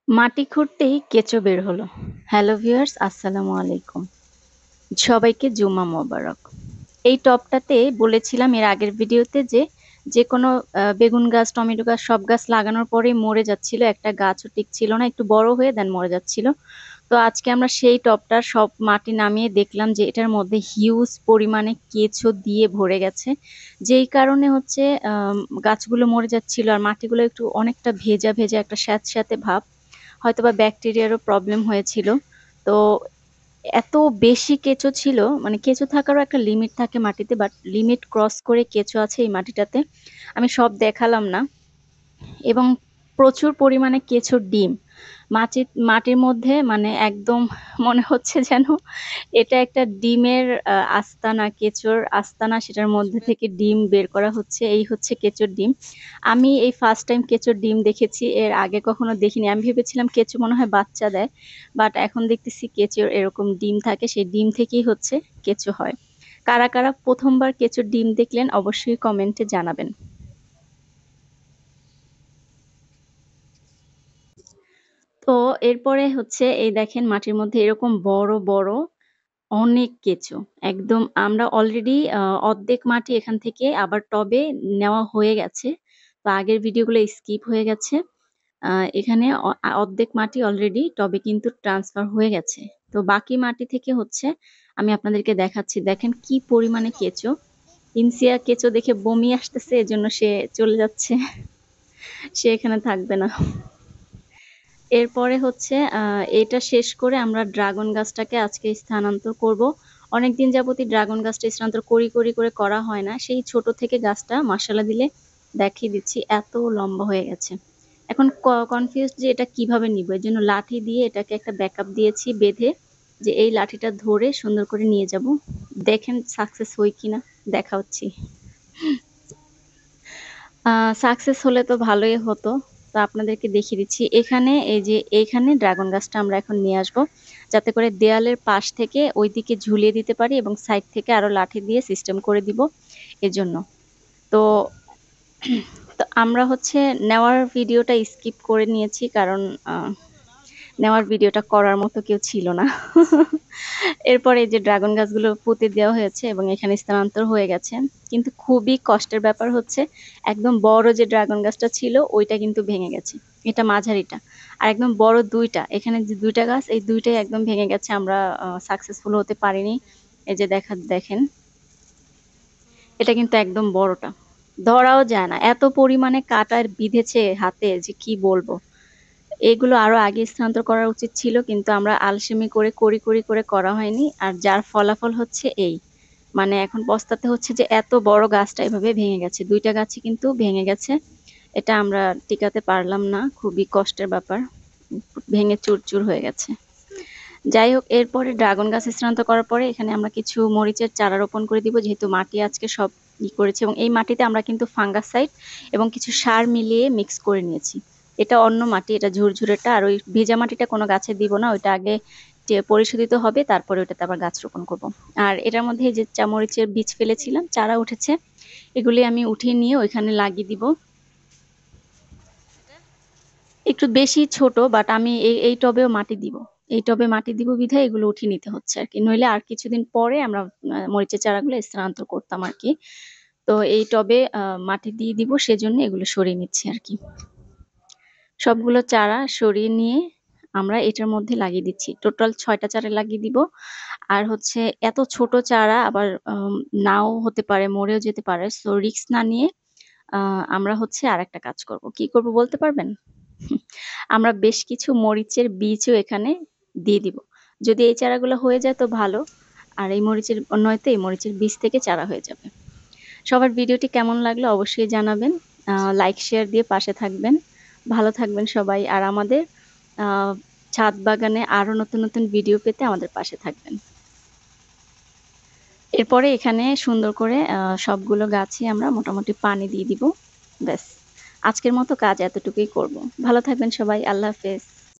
মাটি খুঁড়তেই কেঁচো বের হলো। হ্যালো ভিউয়ার্স, আসসালামু আলাইকুম। সবাইকে জুম্মা মোবারক। এই টবটাতে বলেছিলাম এর আগের ভিডিওতে যে যেকোনো বেগুন গাছ, টমেটো গাছ সব গাছ লাগানোর পরেই মরে যাচ্ছিল। একটা গাছও টিকছিল না। একটু বড় হয়ে দেন মরে যাচ্ছিল। তো আজকে আমরা সেই টবটার সব মাটি নামিয়ে দেখলাম যে এটার মধ্যে হিউজ পরিমাণে কেঁচো দিয়ে ভরে গেছে। যেই কারণে হচ্ছে গাছগুলো মরে যাচ্ছিল আর মাটিগুলো একটু অনেকটা ভেজা, ভেজা একটা স্যাঁতস্যাঁতে ভাব। হয়তোবা ব্যাকটেরিয়ারও প্রবলেম হয়েছিল। তো এত বেশি কেঁচো ছিল, মানে কেঁচো থাকারও একটা লিমিট থাকে মাটিতে, বাট লিমিট ক্রস করে কেঁচো আছে এই মাটিটাতে। আমি সব দেখালাম না। এবং প্রচুর পরিমাণে কেঁচোর ডিম মাটির মধ্যে, মানে একদম মনে হচ্ছে যেন এটা একটা ডিমের আস্তানা, কেঁচোর আস্তানা, সেটার মধ্যে থেকে ডিম বের করা হচ্ছে। এই হচ্ছে কেঁচোর ডিম। আমি এই ফার্স্ট টাইম কেঁচোর ডিম দেখেছি, এর আগে কখনো দেখিনি। আমি ভেবেছিলাম কেঁচো মনে হয় বাচ্চা দেয়, বাট এখন দেখতেছি কেঁচোর এরকম ডিম থাকে, সেই ডিম থেকেই হচ্ছে কেঁচো হয়। কারা কারা প্রথমবার কেঁচোর ডিম দেখলেন অবশ্যই কমেন্টে জানাবেন। তো এরপরে হচ্ছে এই দেখেন মাটির মধ্যে এরকম বড় বড় অনেক কেঁচো। একদম আমরা অলরেডি অর্ধেক মাটি এখান থেকে আবার টবে নেওয়া হয়ে গেছে। তো আগের ভিডিওগুলো স্কিপ হয়ে গেছে। আ এখানে অর্ধেক মাটি অলরেডি টবে কিন্তু ট্রান্সফার হয়ে গেছে। তো বাকি মাটি থেকে হচ্ছে আমি আপনাদেরকে দেখাচ্ছি। দেখেন কি পরিমাণে কেঁচো। ইনসিয়া কেঁচো দেখে বমি আসতেছে, এজন্য সে চলে যাচ্ছে। সে এখানে থাকবে না। এরপরে হচ্ছে এটা শেষ করে আমরা ড্রাগন গাছটাকে আজকে স্থানান্তর করব। অনেকদিন যাবতই ড্রাগন গাছটা স্থানান্তর করে করা হয় না। সেই ছোট থেকে গাছটা মাশাআল্লাহ দিলে দেখিয়ে দিচ্ছি এত লম্বা হয়ে গেছে। এখন কনফিউজড যে এটা কিভাবে নিব। এজন্য লাঠি দিয়ে এটাকে একটা ব্যাকআপ দিয়েছি বেঁধে, যে এই লাঠিটা ধরে সুন্দর করে নিয়ে যাব। দেখেন সাকসেস হই কিনা, দেখাচ্ছি। সাকসেস হলে তো ভালোই হতো। তো আপনাদেরকে দেখিয়ে দিচ্ছি। এখানে এই যে এইখানে ড্রাগন গাছটা আমরা এখন নিয়ে আসবো। যাতে করে দেয়ালের পাশ থেকে ওইদিকে ঝুলিয়ে দিতে পারি এবং সাইড থেকে আরো লাঠি দিয়ে সিস্টেম করে দিব এজন্য। তো তো আমরা হচ্ছে নেওয়ার ভিডিওটা স্কিপ করে নিয়েছি, কারণ আ নেওয়ার ভিডিওটা করার মতো কেউ ছিল না। এরপরে এই যে ড্রাগন গাছগুলো পুঁতে দেওয়া হয়েছে এবং এখানে স্থানান্তর হয়ে গেছে। কিন্তু খুবই কষ্টের ব্যাপার হচ্ছে একদম বড় যে ড্রাগন গাছটা ছিল ওইটা কিন্তু ভেঙে গেছে। এটা মাঝারিটা। আর একদম বড় ২ টা, এখানে যে ২ টা গাছ এই ২ টাই একদম ভেঙে গেছে। আমরা সাকসেসফুল হতে পারিনি। এই যে দেখেন। এটা কিন্তু একদম বড়টা। ধরাও যায় না। এত পরিমাণে কাঁটা বিঁধেছে হাতে যে কি বলবো। এগুলো আরো আগে স্থানান্তর করা উচিত ছিল, কিন্তু আমরা আলসেমি করে করি করে করা হয়নি। আর যার ফলাফল হচ্ছে এই। মানে এখন পস্তাতে হচ্ছে যে এত বড় গাছটা এভাবে ভেঙে গেছে। ২ টা গাছই কিন্তু ভেঙে গেছে। এটা আমরা টিকাতে পারলাম না। খুবই কষ্টের ব্যাপার। ভেঙে চুরচুর হয়ে গেছে। যাই হোক, এরপরে ড্রাগন গাছ স্থানান্তর করার পরে এখানে আমরা কিছু মরিচের চারা রোপণ করে দিব, যেহেতু মাটি আজকে সব করেছে এবং এই মাটিতে আমরা কিন্তু ফাঙ্গাসাইড এবং কিছু সার মিলিয়ে মিক্স করে নিয়েছি। এটা অন্য মাটি, এটা ঝুরঝুরেটা। আর ওই ভেজা মাটিটা কোনো গাছে দিব না, ওইটা আগে পরিশোধিত হবে, তারপরে ওইটাতে আবার গাছ রোপণ করব। আর এটার মধ্যে যে মরিচের বীজ ফেলেছিলাম, চারা উঠেছে, এগুলি আমি উঠিয়ে নিয়ে ওইখানে লাগিয়ে দিব। একটু বেশি ছোট, বাট আমি এই টবেও মাটি দিব। এই টবে মাটি দিব বিধায় এগুলো উঠিয়ে নিতে হচ্ছে আরকি। নইলে আর কিছুদিন পরে আমরা মরিচের চারাগুলো স্থানান্তর করতাম আরকি। তো এই টবে মাটি দিয়ে দিব, সেজন্য এগুলো সরিয়ে নিচ্ছি আরকি। সবগুলো চারা সরিয়ে নিয়ে আমরা এটার মধ্যে লাগিয়ে দিচ্ছি। টোটাল ৬ টা চারা লাগিয়ে দিব। আর হচ্ছে এত ছোট চারা আবার নাও হতে পারে, মরেও যেতে পারে। সো রিস্ক না নিয়ে আ আমরা হচ্ছে আরেকটা কাজ করব। কি করব বলতে পারবেন? আমরা বেশ কিছু মরিচের বীজও এখানে দিয়ে দিব। যদি এই চারাগুলো হয়ে যায় তো ভালো। আর এই মরিচের নয়তো এই মরিচের বীজ থেকে চারা হয়ে যাবে। সবার ভিডিওটি কেমন লাগলো অবশ্যই জানাবেন। লাইক শেয়ার দিয়ে পাশে থাকবেন। ভালো থাকবেন সবাই। আর আমাদের আ ছাদ বাগানে আরো নতুন ভিডিও পেতে আমাদের পাশে থাকবেন। এরপরে এখানে সুন্দর করে সবগুলো গাছে আমরা মোটামুটি পানি দিয়ে দিব। ব্যাস। আজকের মতো কাজ এতটুকুই করব। ভালো থাকবেন সবাই। আল্লাহ হাফেজ।